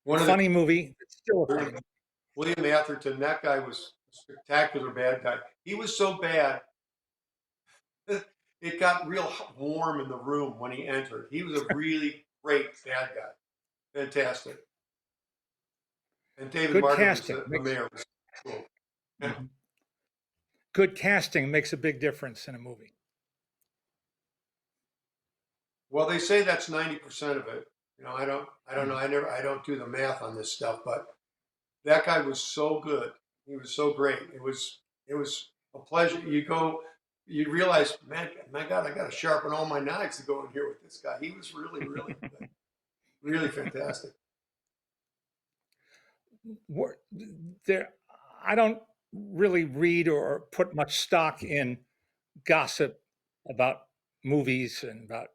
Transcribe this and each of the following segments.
One of the Funny movie. It's still a funny movie. William Atherton, that guy was a spectacular bad guy. He was so bad, it got real warm in the room when he entered. He was a really great bad guy. Fantastic. And David Good Martin was casting the makes mayor. Was cool. Yeah. Mhm. Good casting makes a big difference in a movie. Well, they say that's 90% of it. I don't know. Mhm. I don't do the math on this stuff, but that guy was so good. He was so great. it was a pleasure. You realize, man, my God, I got to sharpen all my knives to go in here with this guy. He was really, really good, really fantastic. Wor- There, I don't really read or put much stock in gossip about movies and about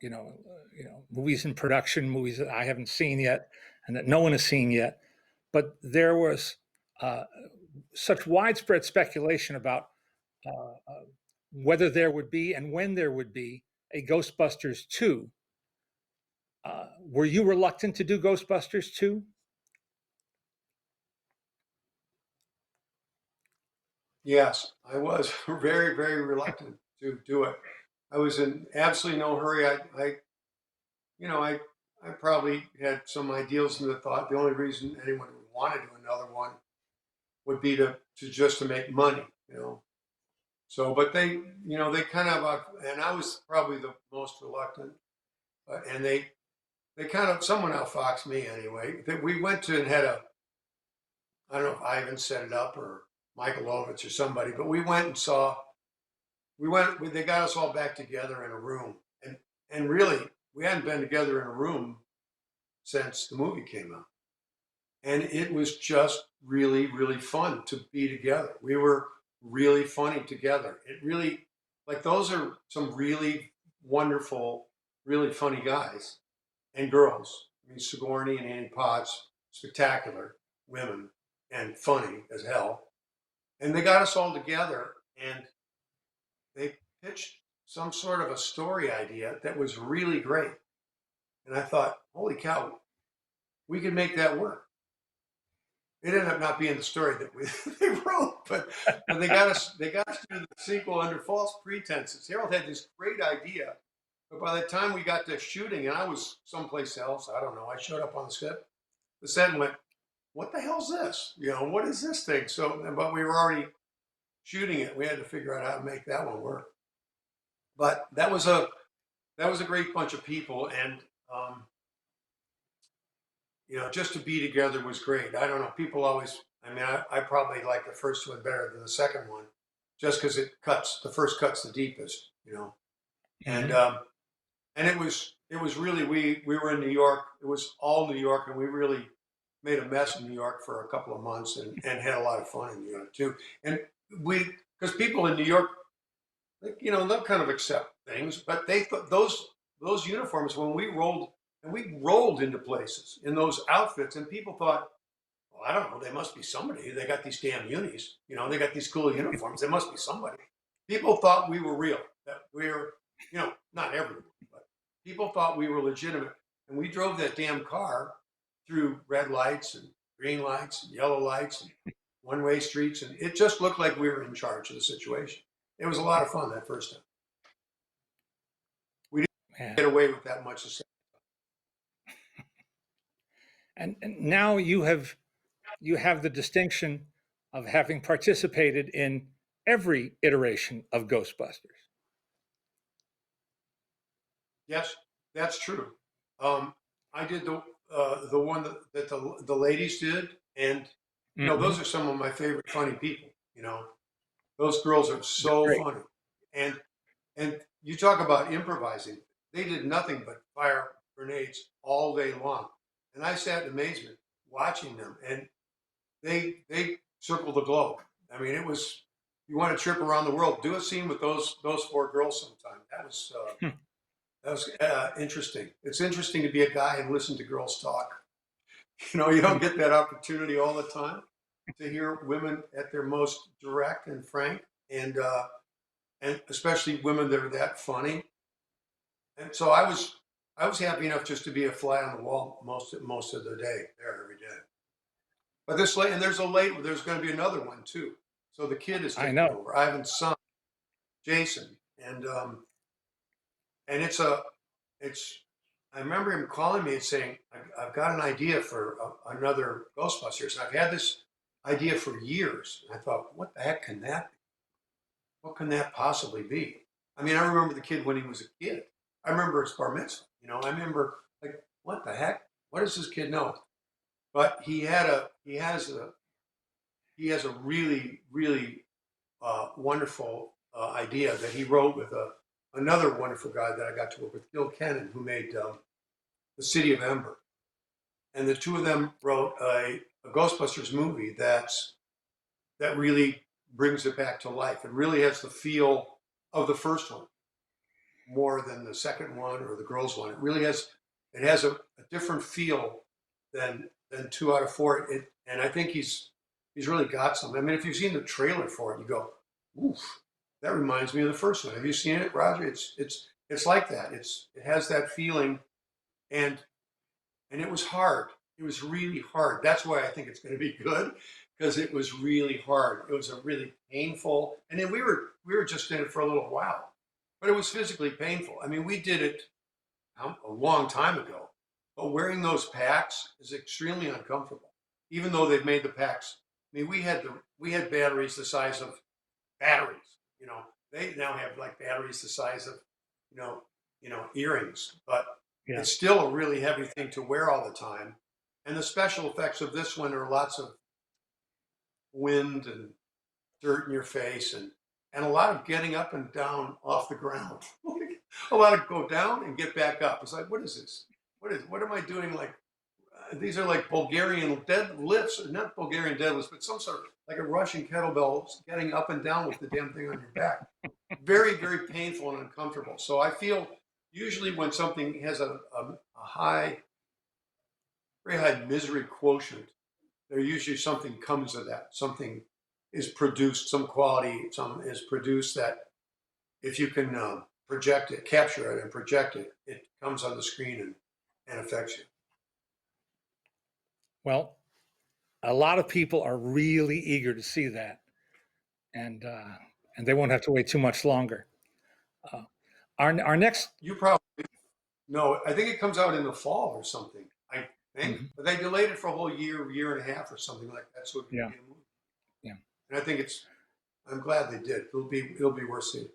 movies in production, movies that I haven't seen yet and that no one has seen yet. But there was uh, such widespread speculation about whether there would be and when there would be a Ghostbusters 2. Were you reluctant to do Ghostbusters 2? Yes, I was very, very reluctant to do it. I was in absolutely no hurry. You know, I, I probably had some ideals in the thought. The only reason anyone would want to do another one would be to just to make money. So, but they kind of, and I was probably the most reluctant, and they kind of, someone outfoxed me anyway. We went to and had I don't know if Ivan set it up or Michael Ovitz or somebody, but we went and saw, they got us all back together in a room. And really, we hadn't been together in a room since the movie came out. And it was just really, really fun to be together. We were really funny together. It really, like, those are some really wonderful, really funny guys and girls. I mean, Sigourney and Annie Potts, spectacular women and funny as hell. And they got us all together and they pitched some sort of a story idea that was really great. And I thought, holy cow, we could make that work. It ended up not being the story that they wrote, but they got us to do the sequel under false pretenses. Harold had this great idea, but by the time we got to shooting, and I was someplace else, I don't know, I showed up on the set and went, "What the hell's this? What is this thing?" So, but we were already shooting it. We had to figure out how to make that one work. But that was a great bunch of people, and um, just to be together was great. I don't know. People always, I mean, I probably like the first one better than the second one, just because the first cuts the deepest. And Mhm. and it was really we were in New York. It was all New York, and we really made a mess in New York for a couple of months, and had a lot of fun in New York too. And because people in New York, they'll kind of accept things, but they thought those uniforms when we rolled into places in those outfits, and people thought, well, I don't know, they must be somebody. They got these damn unis, they got these cool uniforms. They must be somebody. People thought we were real, that we were, not everyone, but people thought we were legitimate. And we drove that damn car through red lights and green lights and yellow lights and one-way streets, and it just looked like we were in charge of the situation. It was a lot of fun that first time. We didn't Yeah. get away with that much. And now you have the distinction of having participated in every iteration of Ghostbusters. Yes, that's true. Um, I did the one that the ladies did, and those Hmm. are some of my favorite funny people. Those girls are They're so great. funny, and and you talk about improvising. They did nothing but fire grenades all day long, and I sat in amazement watching them, and they circled the globe. I mean, it was, you want to trip around the world, do a scene with those four girls sometime. That was interesting. It's interesting to be a guy and listen to girls talk. You don't get that opportunity all the time to hear women at their most direct and frank, and especially women that are that funny. And so I was happy enough just to be a fly on the wall most of the day there every day. But there's going to be another one too. So the kid is I taking know. over. Ivan's son, Jason, and it's. I remember him calling me and saying, "I've got an idea for another Ghostbusters. I've had this idea for years." And I thought, "What the heck can that be? What can that possibly be?" I mean, I remember the kid when he was a kid. I remember his bar mitzvah. I remember like, what the heck? What does this kid know? But he has a really really wonderful idea that he wrote with another wonderful guy that I got to work with, Gil Kennan, who made The City of Ember, and the two of them wrote a Ghostbusters movie that really brings it back to life. It really has the feel of the first one more than the second one or the girls one. It has a different feel than 2 out of 4. And I think he's really got something. I mean, if you've seen the trailer for it, you go, oof, that reminds me of the first one. Have you seen it, Roger? It's like that. It has that feeling, and it was hard. It was really hard. That's why I think it's going to be good, because it was really hard. It was a really painful, and then we were just in it for a little while, but it was physically painful. I mean, we did it a long time ago, but wearing those packs is extremely uncomfortable. Even though they've made the packs, I mean, we had batteries the size of batteries. They now have like batteries the size of you know earrings, but Yeah. it's still a really heavy thing to wear all the time. And the special effects of this one are lots of wind and dirt in your face, and a lot of getting up and down off the ground. A lot of go down and get back up. It's like, what is this? What am I doing? Like these are like Bulgarian deadlifts, not Bulgarian deadlifts, but some sort of like a Russian kettlebell, getting up and down with the damn thing on your back. Very, very painful and uncomfortable. So I feel usually when something has a high, very high misery quotient, there usually something comes of that. Something is produced, some quality, some is produced that if you can project it, capture it, and project it, it comes on the screen and affects you. Well, a lot of people are really eager to see that, and uh, and they won't have to wait too much longer. Uh, our next. You probably know. I think it comes out in the fall or something. I think, Mhm. but they delayed it for a whole year, year and a half, or something like that, so it could Yeah, be a movie. yeah. And I think it's. I'm glad they did. It'll be worth seeing.